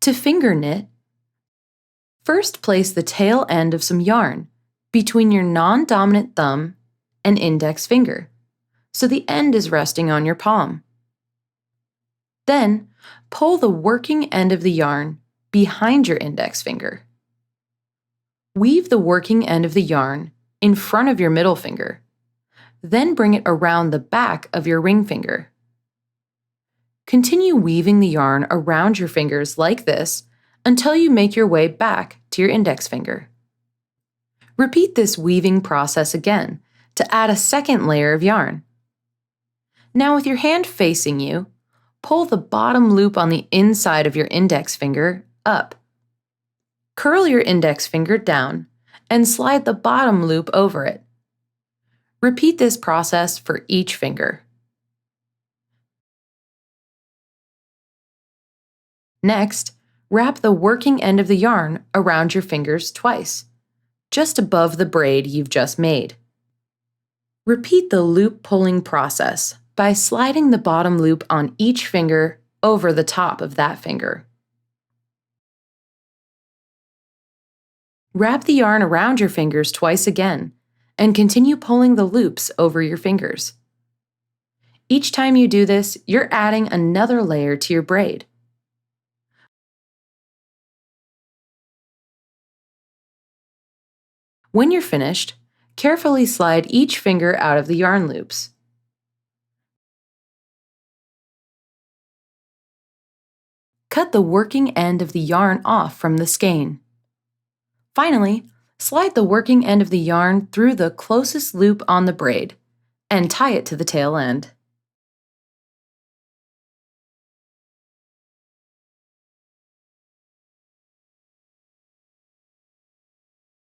To finger knit, first place the tail end of some yarn between your non-dominant thumb and index finger, so the end is resting on your palm. Then, pull the working end of the yarn behind your index finger. Weave the working end of the yarn in front of your middle finger, then bring it around the back of your ring finger. Continue weaving the yarn around your fingers like this until you make your way back to your index finger. Repeat this weaving process again to add a second layer of yarn. Now with your hand facing you, pull the bottom loop on the inside of your index finger up. Curl your index finger down and slide the bottom loop over it. Repeat this process for each finger. Next, wrap the working end of the yarn around your fingers twice, just above the braid you've just made. Repeat the loop pulling process by sliding the bottom loop on each finger over the top of that finger. Wrap the yarn around your fingers twice again and continue pulling the loops over your fingers. Each time you do this, you're adding another layer to your braid. When you're finished, carefully slide each finger out of the yarn loops. Cut the working end of the yarn off from the skein. Finally, slide the working end of the yarn through the closest loop on the braid and tie it to the tail end.